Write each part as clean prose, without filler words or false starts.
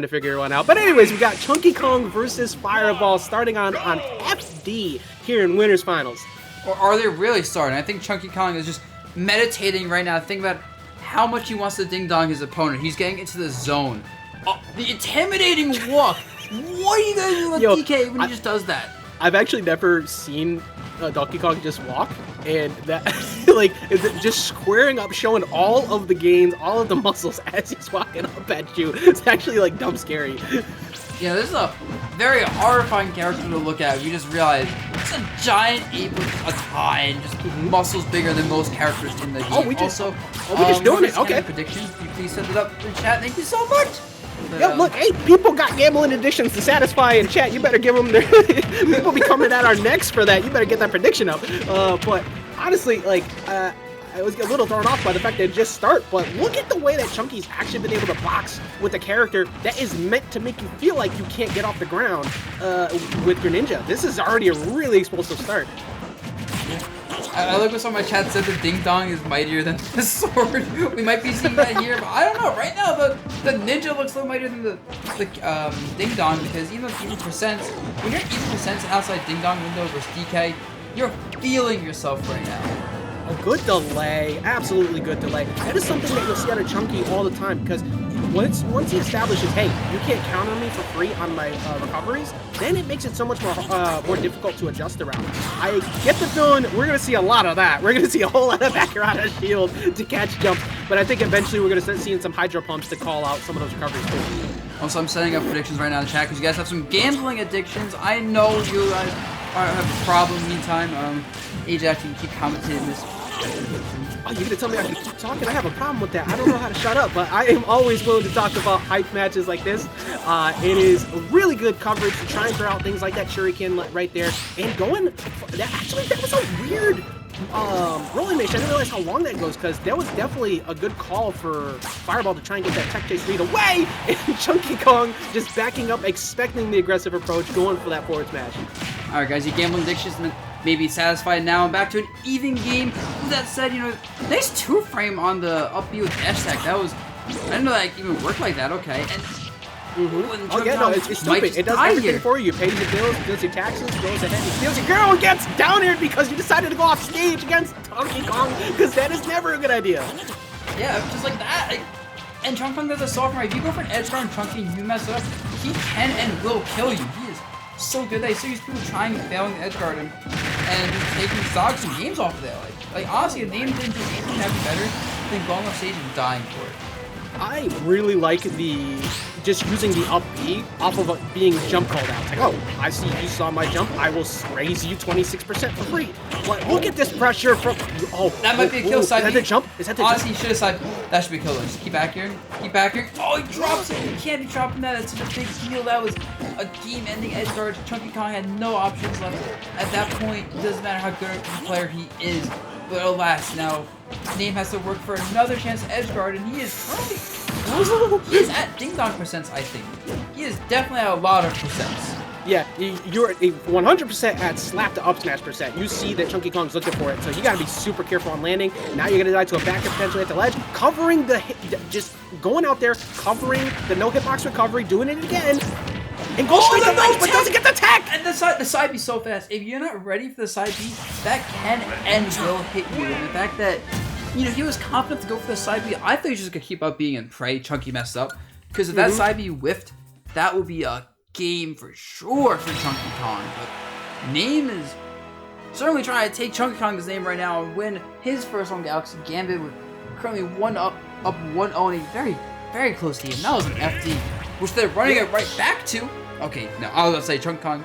to figure one out. But anyways, we got ChunkyKong versus Fireball starting on FD here in Winners Finals. Or are they really starting? I think ChunkyKong is just meditating right now. Think about how much he wants to ding-dong his opponent. He's getting into the zone. The intimidating walk. What are you gonna do with DK when he just does that? I've actually never seen Donkey Kong just walk, and that like just squaring up, showing all of the gains, all of the muscles as he's walking up at you. It's actually like dumb scary. Yeah, this is a very horrifying character to look at. You just realize it's a giant ape with a tie and just muscles bigger than most characters in the game. We just doing it. Okay. Prediction. Can you please set it up in chat? Thank you so much. But, yeah, look, hey, people got gambling additions to satisfy in chat. You better give them their... people be coming at our necks for that. You better get that prediction up. But honestly, like, I was a little thrown off by the fact that it just start, but look at the way that Chunky's actually been able to box with a character that is meant to make you feel like you can't get off the ground with Greninja. This is already a really explosive start. I like what some of my chat said the ding dong is mightier than the sword. We might be seeing that here, but I don't know. Right now, the ninja looks a little mightier than the ding dong because even percents, when you're even percents outside ding dong window versus DK, you're feeling yourself right now. A good delay, absolutely good delay. That is something that you'll see out of Chunky all the time because once he establishes, hey, you can't count on me for free on my recoveries, then it makes it so much more difficult to adjust around. I get the feeling we're going to see a lot of that. We're going to see a whole lot of back around a shield to catch jumps, but I think eventually we're going to start seeing some hydro pumps to call out some of those recoveries too. Also, I'm setting up predictions right now in the chat because you guys have some gambling addictions. I know you guys have a problem meantime. Ajax, you can keep commenting this. Oh, you're gonna tell me I can keep talking? I have a problem with that. I don't know how to shut up, but I am always willing to talk about hype matches like this. It is really good coverage to try and throw out things like that shuriken right there. And going, that was a weird rolling mission. I didn't realize how long that goes because that was definitely a good call for Fireball to try and get that tech chase read away. And ChunkyKong just backing up, expecting the aggressive approach, going for that forward smash. All right, guys, you gambling addictions maybe satisfied now. And back to an even game. With that said, you know, nice two-frame on the up B with dash attack. That was, I didn't know that even worked like that. Okay, and oh yeah, no, it's stupid. It does everything for you. You pay your bills, does your taxes, goes ahead and steals your girl and gets down here because you decided to go off stage against Donkey Kong because that is never a good idea. Yeah, just like that. And ChunkyKong does a sophomore. If you go for an edge guard and Chunky and you mess it up, he can and will kill you. He is so good. I see these people trying and failing the edge guard him and taking stocks and games off of that. Like honestly, if Name didn't do anything that'd be better than going off stage and dying for it. I really like just using the up B off of being jump called out. It's like, oh, I see you saw my jump. I will raise you 26% for free. But look at this pressure from. Oh, that might be a kill side. Is that the jump? Is that the honestly, jump? He should have said that should be a kill. Just keep back here. Keep back here. Oh, he drops it. He can't be dropping that. That's such a big deal. That was a game-ending edge guard. ChunkyKong had no options left. At that point, it doesn't matter how good a player he is. But alas, now Name has to work for another chance to edge guard, and he is at ding dong percents. I think he is definitely at a lot of percents. Yeah, you're 100% at slap to up smash percent. You see that ChunkyKong's looking for it, so you gotta be super careful on landing. Now you're gonna die to a back potentially at the ledge, covering the just going out there, covering the no hitbox recovery, doing it again. And go straight to the ledge, but doesn't get the tech! And the side B so fast. If you're not ready for the side B, that can and will hit you. And the fact that, you know, he was confident to go for the side B, I thought he was just going to keep up being in prey. Chunky messed up. Because if that side B whiffed, that would be a game for sure for ChunkyKong. But Name is certainly trying to take ChunkyKong's name right now and win his first on Galaxy Gambit with currently 1-0 in a very, very close game. That was an FD, which they're running it right back to. Okay, now I was going to say ChunkyKong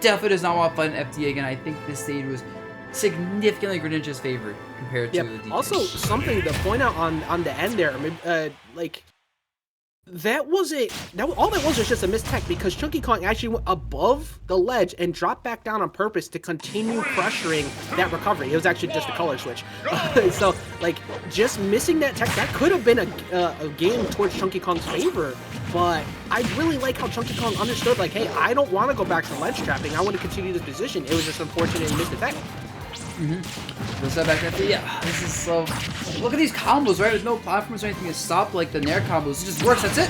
definitely does not want to fight an FD again. I think this stage was significantly Greninja's favor compared to the DK. Also, something to point out on the end there, like, all that was just a mistech because ChunkyKong actually went above the ledge and dropped back down on purpose to continue pressuring that recovery. It was actually just a color switch. So, like, just missing that tech, that could have been a game towards ChunkyKong's favor. But I really like how ChunkyKong understood, like, hey, I don't want to go back to ledge trapping. I want to continue this position. It was just unfortunate he missed the tech. Goes that back right there. Yeah, this is so. Look at these combos, right? There's no platforms or anything to stop like the Nair combos. It just works. That's it.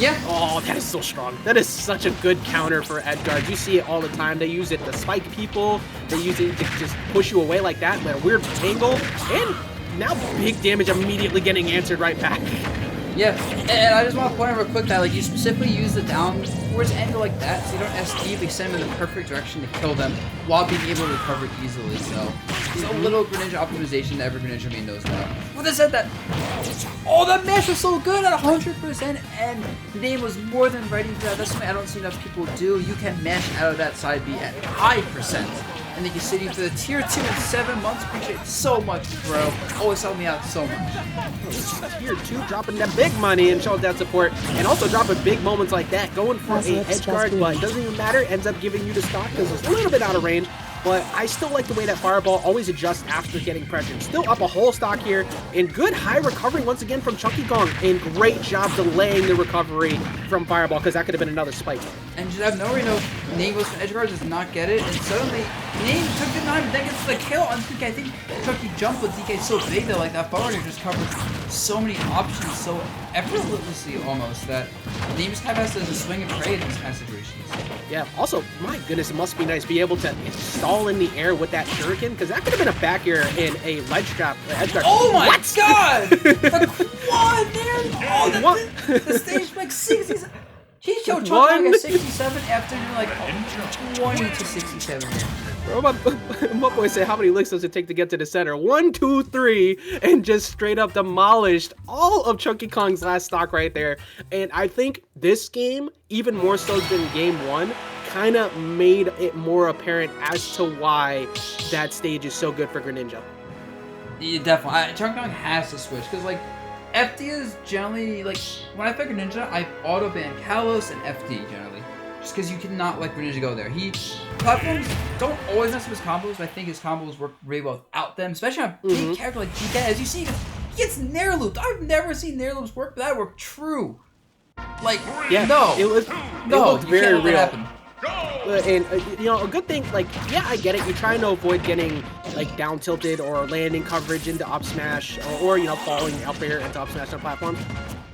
Yeah. Oh, that is so strong. That is such a good counter for edge guards. You see it all the time. They use it to spike people. They use it to just push you away like that, with a weird angle. And now big damage immediately getting answered right back. Yeah, and I just want to point out real quick that like you specifically use the downwards angle like that, so you don't SD, but you send them in the perfect direction to kill them while being able to recover easily. So it's a little Greninja optimization that every Greninja main knows about. With that said, oh, that mash was so good at 100%, and the name was more than ready for that. That's something I don't see enough people do. You can mash out of that side B at high percent. And thank you, City, for the tier 2 in 7 months. Appreciate it so much, bro. Always helped me out so much. Tier 2 dropping that big money and showing that support. And also dropping big moments like that. Going for a edge guard, but it doesn't even matter. Ends up giving you the stock because it's a little bit out of range. But I still like the way that Fireball always adjusts after getting pressured. Still up a whole stock here. And good high recovery once again from ChunkyKong. And great job delaying the recovery from Fireball because that could have been another spike. And just have no reason, Name goes for edge guard, does not get it. And suddenly, Name took the knife, then gets the kill on DK. I think Chunky jumped with DK so big that like that forward just covers so many options so effortlessly almost that Name just kind of has to swing and pray in these kind of situations. Yeah, also, my goodness, it must be nice to be able to stall in the air with that shuriken, because that could have been a back air in a ledge trap. Edge guard. Oh my god! The quad there! Oh, the stage like 60s. He killed ChunkyKong at 67 after like 20 to 67. Bro, my boy said, how many licks does it take to get to the center? 1, 2, 3, and just straight up demolished all of ChunkyKong's last stock right there. And I think this game, even more so than game 1, kind of made it more apparent as to why that stage is so good for Greninja. Yeah, definitely. ChunkyKong has to switch because like FD is generally like when I play Greninja, I auto ban Kalos and FD generally, just because you cannot let Greninja go there. Platforms don't always mess with his combos, but I think his combos work really well without them, especially on a big character like GK. As you see, he gets Nair looped. I've never seen Nair loops work, but that worked true. Like, yeah, no, it looked very real. And you know, a good thing, like, yeah, I get it. You're trying to avoid getting like down tilted or landing coverage into up smash, or you know, falling up air into up smash on platforms.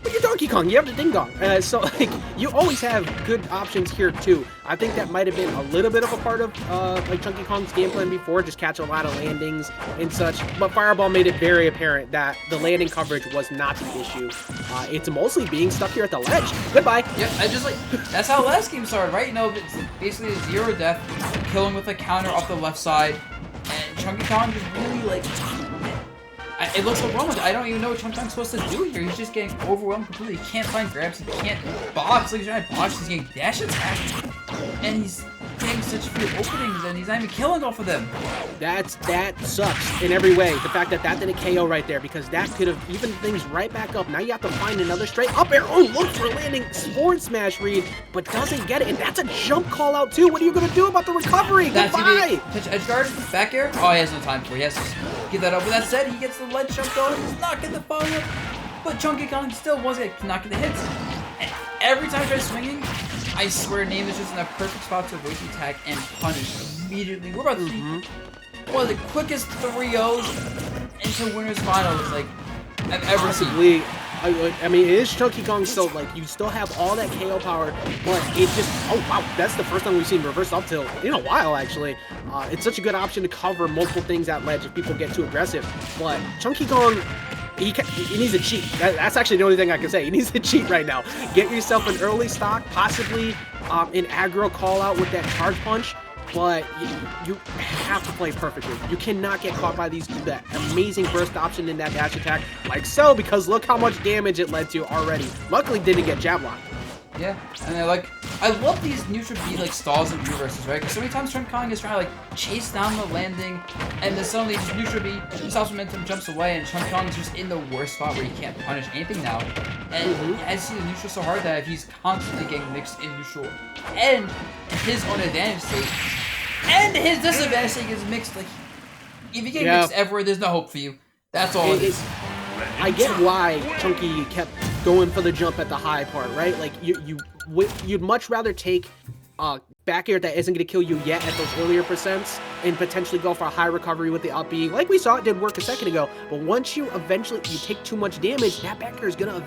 But you're Donkey Kong, you have the ding dong, so like you always have good options here too. I think that might have been a little bit of a part of like ChunkyKong's game plan before, just catch a lot of landings and such. But Fireball made it very apparent that the landing coverage was not the issue. It's mostly being stuck here at the ledge. Goodbye. Yep, I just like that's how last game started, right? You know, it's basically a 0 death, killing with a counter off the left side, and ChunkyKong just really like. It looks so wrong with it. I don't even know what ChunkyKong's supposed to do here. He's just getting overwhelmed completely. He can't find grabs. He can't box. Like he's trying to box. He's getting dash attacked. And he's getting such few openings, and he's not even killing off of them. That sucks in every way. The fact that didn't KO right there, because that could have evened things right back up. Now you have to find another straight up air. Oh, look for landing forward smash read, but doesn't get it. And that's a jump call out too. What are you going to do about the recovery? That's Goodbye. Touch edge guard, back air. Oh, he has no time for it. He has to get that up. With that said, he gets the ledge jump going. He's not getting the follow up. But ChunkyKong still wasn't knocking the hits. And every time he tries swinging, I swear Name is just in a perfect spot to avoid the attack and punish immediately. We're about to see one of the quickest 3-0s into winners finals like I've ever seen. I mean, it is ChunkyKong, so like you still have all that KO power, but it just, oh wow, that's the first time we've seen reverse up tilt in a while actually. It's such a good option to cover multiple things at ledge if people get too aggressive, but ChunkyKong, he needs a cheat. That's actually the only thing I can say. He needs to cheat right now. Get yourself an early stock, possibly an aggro call out with that charge punch, but you have to play perfectly. You cannot get caught by that amazing burst option in that dash attack like so, because look how much damage it led to already. Luckily didn't get jab locked. Yeah, and I love these neutral B like stalls and reverses, right? Because so many times ChunkyKong is trying to like chase down the landing, and then suddenly just neutral B stops momentum, jumps away, and ChunkyKong is just in the worst spot where he can't punish anything now. And I see the neutral so hard that if he's constantly getting mixed in neutral and his own advantage state and his disadvantage state gets mixed, like if you get mixed everywhere, there's no hope for you. That's all it is. I get why Chunky kept going for the jump at the high part, right? Like you'd much rather take back air that isn't going to kill you yet at those earlier percents and potentially go for a high recovery with the up B. Like we saw, it did work a second ago, but once you take too much damage, that back air is going to